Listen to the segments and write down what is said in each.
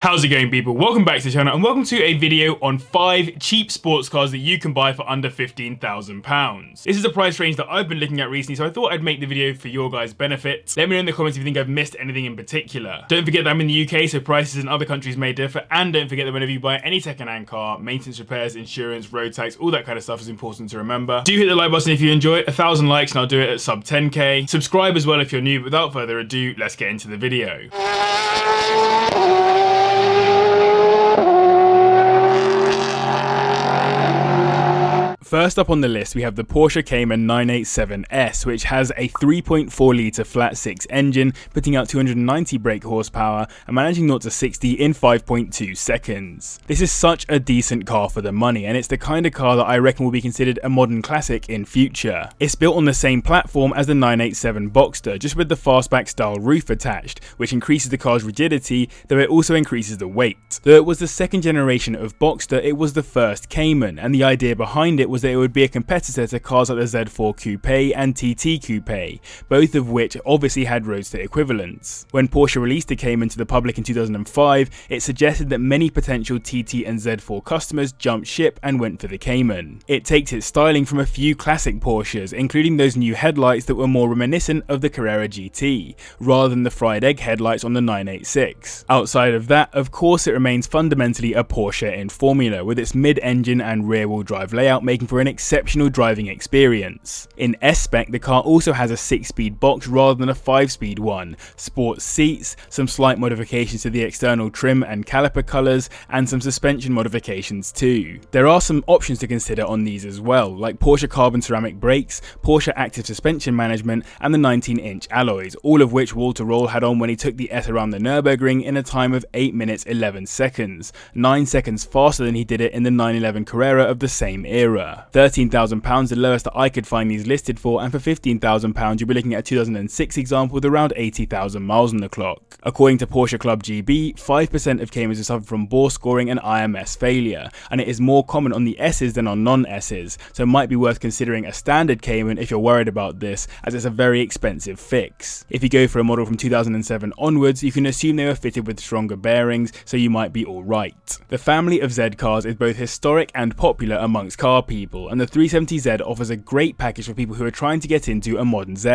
How's it going, people? Welcome back to the channel and welcome to a video on 5 cheap sports cars that you can buy for under £15,000. This is a price range that I've been looking at recently, so I thought I'd make the video for your guys' benefit. Let me know in the comments if you think I've missed anything in particular. Don't forget that I'm in the UK, so prices in other countries may differ, and don't forget that whenever you buy any second-hand car, maintenance, repairs, insurance, road tax, all that kind of stuff is important to remember. Do hit the like button if you enjoy it, 1,000 likes and I'll do it at sub 10k. Subscribe as well if you're new, but without further ado, let's get into the video. First up on the list, we have the Porsche Cayman 987 S, which has a 3.4 litre flat 6 engine, putting out 290 brake horsepower and managing 0 to 60 in 5.2 seconds. This is such a decent car for the money, and it's the kind of car that I reckon will be considered a modern classic in future. It's built on the same platform as the 987 Boxster, just with the fastback style roof attached, which increases the car's rigidity, though it also increases the weight. Though it was the second generation of Boxster, it was the first Cayman, and the idea behind it was that it would be a competitor to cars like the Z4 Coupe and TT Coupe, both of which obviously had roadster equivalents. When Porsche released the Cayman to the public in 2005, it suggested that many potential TT and Z4 customers jumped ship and went for the Cayman. It takes its styling from a few classic Porsches, including those new headlights that were more reminiscent of the Carrera GT, rather than the fried egg headlights on the 986. Outside of that, of course, it remains fundamentally a Porsche in formula, with its mid-engine and rear-wheel drive layout making for an exceptional driving experience. In S-Spec, the car also has a 6-speed box rather than a 5-speed one, sports seats, some slight modifications to the external trim and caliper colours, and some suspension modifications too. There are some options to consider on these as well, like Porsche carbon ceramic brakes, Porsche active suspension management, and the 19-inch alloys, all of which Walter Röhrl had on when he took the S around the Nürburgring in a time of 8 minutes 11 seconds, 9 seconds faster than he did it in the 911 Carrera of the same era. £13,000 the lowest that I could find these listed for, and for £15,000 you'll be looking at a 2006 example with around 80,000 miles on the clock. According to Porsche Club GB, 5% of Caymans have suffered from bore scoring and IMS failure, and it is more common on the S's than on non-S's, so it might be worth considering a standard Cayman if you're worried about this, as it's a very expensive fix. If you go for a model from 2007 onwards, you can assume they were fitted with stronger bearings, so you might be alright. The family of Z cars is both historic and popular amongst car people, and the 370Z offers a great package for people who are trying to get into a modern Z.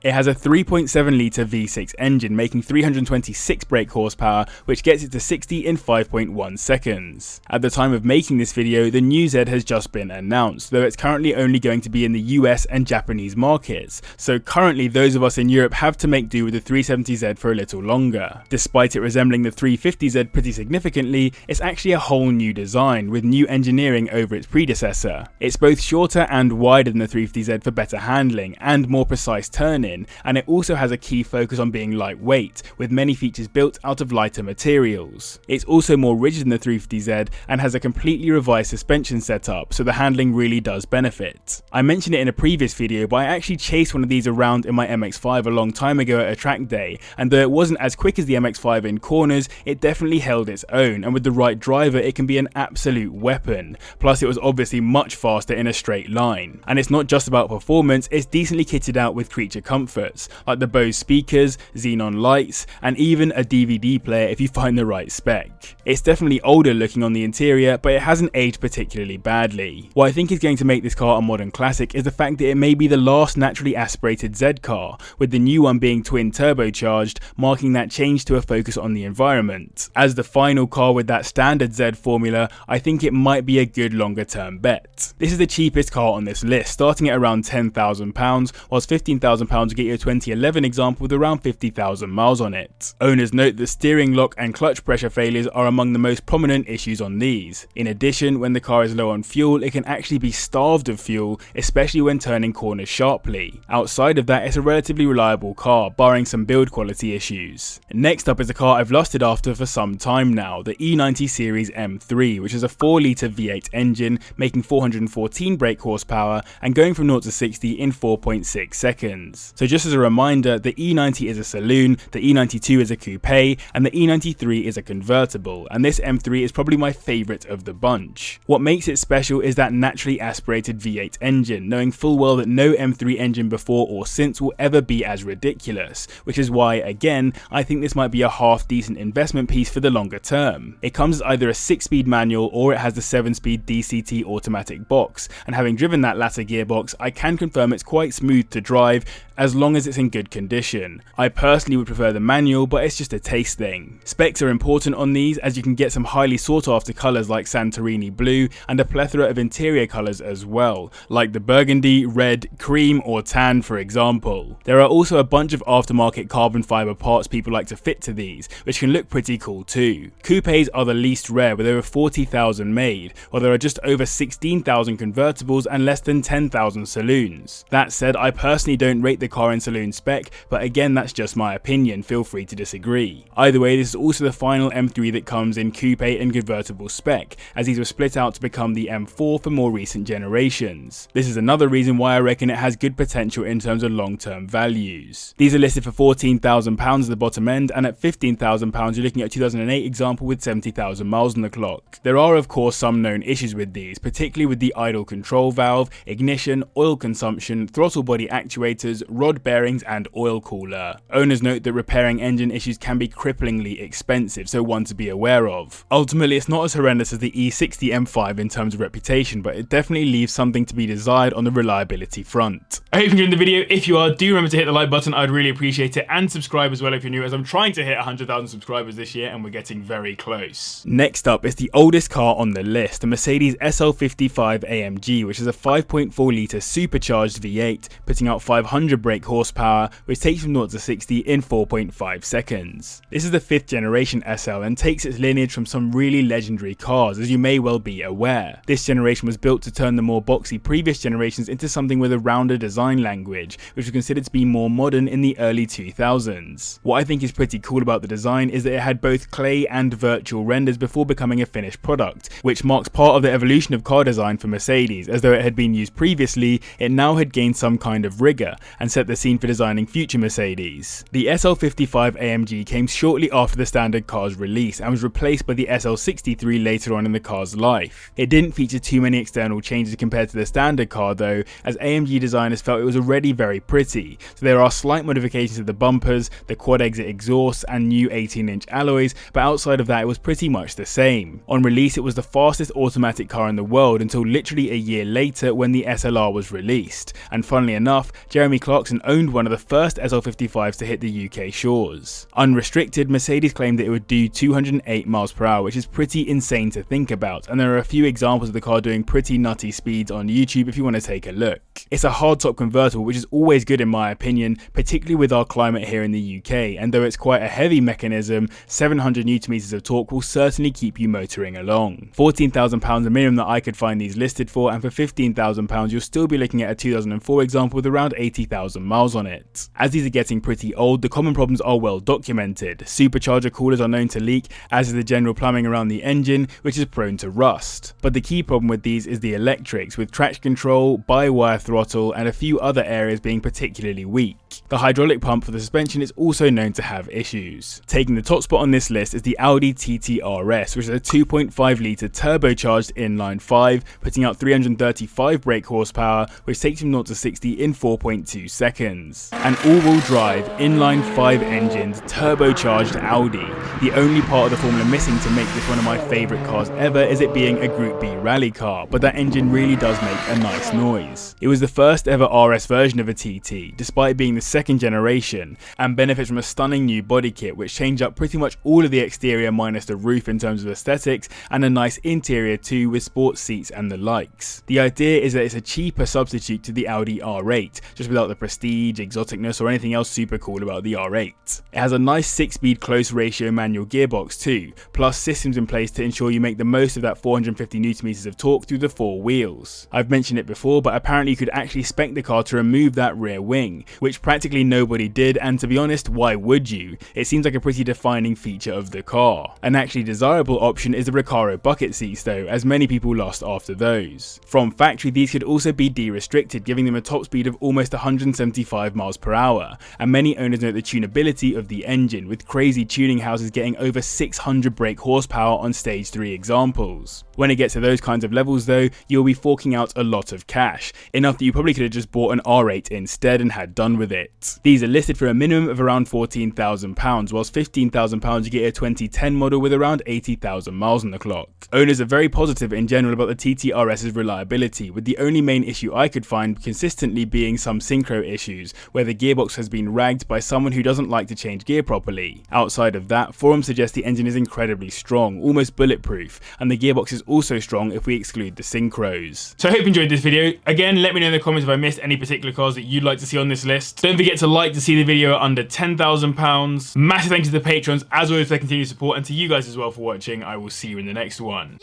It has a 3.7 litre V6 engine making 326 brake horsepower, which gets it to 60 in 5.1 seconds. At the time of making this video, the new Z has just been announced, though it's currently only going to be in the US and Japanese markets, so currently those of us in Europe have to make do with the 370Z for a little longer. Despite it resembling the 350Z pretty significantly, it's actually a whole new design, with new engineering over its predecessor. It's both shorter and wider than the 350Z for better handling and more precise turn-in, and it also has a key focus on being lightweight, with many features built out of lighter materials. It's also more rigid than the 350Z and has a completely revised suspension setup, so the handling really does benefit. I mentioned it in a previous video, but I actually chased one of these around in my MX-5 a long time ago at a track day, and though it wasn't as quick as the MX-5 in corners, it definitely held its own, and with the right driver it can be an absolute weapon. Plus it was obviously much faster in a straight line. And it's not just about performance, it's decently kitted out with creature comforts, like the Bose speakers, xenon lights, and even a DVD player if you find the right spec. It's definitely older looking on the interior, but it hasn't aged particularly badly. What I think is going to make this car a modern classic is the fact that it may be the last naturally aspirated Z car, with the new one being twin turbocharged, marking that change to a focus on the environment. As the final car with that standard Z formula, I think it might be a good longer term bet. This is the cheapest car on this list, starting at around £10,000, whilst £15,000 will get you a 2011 example with around 50,000 miles on it. Owners note that steering lock and clutch pressure failures are among the most prominent issues on these. In addition, when the car is low on fuel, it can actually be starved of fuel, especially when turning corners sharply. Outside of that, it's a relatively reliable car, barring some build quality issues. Next up is a car I've lusted after for some time now, the E90 Series M3, which is a 4 litre V8 engine making 450 314 brake horsepower and going from 0 to 60 in 4.6 seconds. So just as a reminder, the E90 is a saloon, the E92 is a coupe, and the E93 is a convertible, and this M3 is probably my favourite of the bunch. What makes it special is that naturally aspirated V8 engine, knowing full well that no M3 engine before or since will ever be as ridiculous, which is why, again, I think this might be a half decent investment piece for the longer term. It comes as either a 6-speed manual or it has the 7-speed DCT automatic box, and having driven that latter gearbox, I can confirm it's quite smooth to drive as long as it's in good condition. I personally would prefer the manual, but it's just a taste thing. Specs are important on these, as you can get some highly sought after colours like Santorini blue and a plethora of interior colours as well, like the burgundy, red, cream or tan for example. There are also a bunch of aftermarket carbon fibre parts people like to fit to these, which can look pretty cool too. Coupes are the least rare, with over 40,000 made, while there are just over 16,000 convertibles and less than 10,000 saloons. That said, I personally don't rate the car in saloon spec, but again that's just my opinion, feel free to disagree. Either way, this is also the final M3 that comes in coupe and convertible spec, as these were split out to become the M4 for more recent generations. This is another reason why I reckon it has good potential in terms of long-term values. These are listed for £14,000 at the bottom end, and at £15,000 you're looking at a 2008 example with 70,000 miles on the clock. There are of course some known issues with these, particularly with the idle control valve, ignition, oil consumption, throttle body actuators, rod bearings and oil cooler. Owners note that repairing engine issues can be cripplingly expensive, so one to be aware of. Ultimately, it's not as horrendous as the E60 M5 in terms of reputation, but it definitely leaves something to be desired on the reliability front. I hope you enjoyed the video. If you are, do remember to hit the like button, I'd really appreciate it, and subscribe as well if you're new, as I'm trying to hit 100,000 subscribers this year and we're getting very close. Next up is the oldest car on the list, the Mercedes SL55 AMG, which is a 5.4 litre supercharged V8, putting out 500 brake horsepower, which takes from 0 to 60 in 4.5 seconds. This is the 5th generation SL and takes its lineage from some really legendary cars, as you may well be aware. This generation was built to turn the more boxy previous generations into something with a rounder design language, which was considered to be more modern in the early 2000s. What I think is pretty cool about the design is that it had both clay and virtual renders before becoming a finished product, which marks part of the evolution of car design for Mercedes, as though it had been used previously, it now had gained some kind of rigour and set the scene for designing future Mercedes. The SL55 AMG came shortly after the standard car's release and was replaced by the SL63 later on in the car's life. It didn't feature too many external changes compared to the standard car though, as AMG designers felt it was already very pretty, so there are slight modifications to the bumpers, the quad exit exhausts and new 18-inch alloys, but outside of that it was pretty much the same. On release it was the fastest automatic car in the world until literally a year later when the SLR was released, and funnily enough, Jeremy Clarkson owned one of the first SL55s to hit the UK shores. Unrestricted, Mercedes claimed that it would do 208 miles per hour, which is pretty insane to think about, and there are a few examples of the car doing pretty nutty speeds on YouTube if you want to take a look. It's a hardtop convertible, which is always good in my opinion, particularly with our climate here in the UK, and though it's quite a heavy mechanism, 700 Nm of torque will certainly keep you motoring along. £14,000 the minimum that I could find these listed for, and for £15,000 you'll still be looking at a 2004 example with around 80,000 miles on it. As these are getting pretty old, the common problems are well documented. Supercharger coolers are known to leak, as is the general plumbing around the engine, which is prone to rust. But the key problem with these is the electrics, with traction control, by-wire throttle and a few other areas being particularly weak. The hydraulic pump for the suspension is also known to have issues. Taking the top spot on this list is the Audi TT-RS, which is a 2.5 litre turbocharged inline-5, putting out 335 brake horsepower, which takes from 0 to 60 in 4.2 seconds. An all-wheel drive, inline-5 engined, turbocharged Audi. The only part of the formula missing to make this one of my favourite cars ever is it being a Group B rally car, but that engine really does make a nice noise. It was the first ever RS version of a TT, despite being the second generation, and benefits from a stunning new body kit which changed up pretty much all of the exterior minus the roof in terms of aesthetics, and a nice interior too with sports seats and the likes. The idea is that it's a cheaper substitute to the Audi R8, just without the prestige, exoticness or anything else super cool about the R8. It has a nice 6-speed close ratio manual gearbox too, plus systems in place to ensure you make the most of that 450 Nm of torque through the 4 wheels. I've mentioned it before, but apparently you could actually spec the car to remove that rear wing, which practically practically nobody did, and to be honest, why would you? It seems like a pretty defining feature of the car. An actually desirable option is the Recaro bucket seats though, as many people lost after those. From factory, these could also be de-restricted, giving them a top speed of almost 175 miles per hour, and many owners note the tunability of the engine, with crazy tuning houses getting over 600 brake horsepower on stage 3 examples. When it gets to those kinds of levels though, you'll be forking out a lot of cash, enough that you probably could have just bought an R8 instead and had done with it. These are listed for a minimum of around £14,000, whilst £15,000 you get a 2010 model with around 80,000 miles on the clock. Owners are very positive in general about the TTRS's reliability, with the only main issue I could find consistently being some synchro issues, where the gearbox has been ragged by someone who doesn't like to change gear properly. Outside of that, forums suggest the engine is incredibly strong, almost bulletproof, and the gearbox is also strong if we exclude the synchros. So I hope you enjoyed this video. Again, let me know in the comments if I missed any particular cars that you'd like to see on this list. Don't forget to like to see the video under £10,000. Massive thanks to the patrons as always for their continued support, and to you guys as well for watching. I will see you in the next one.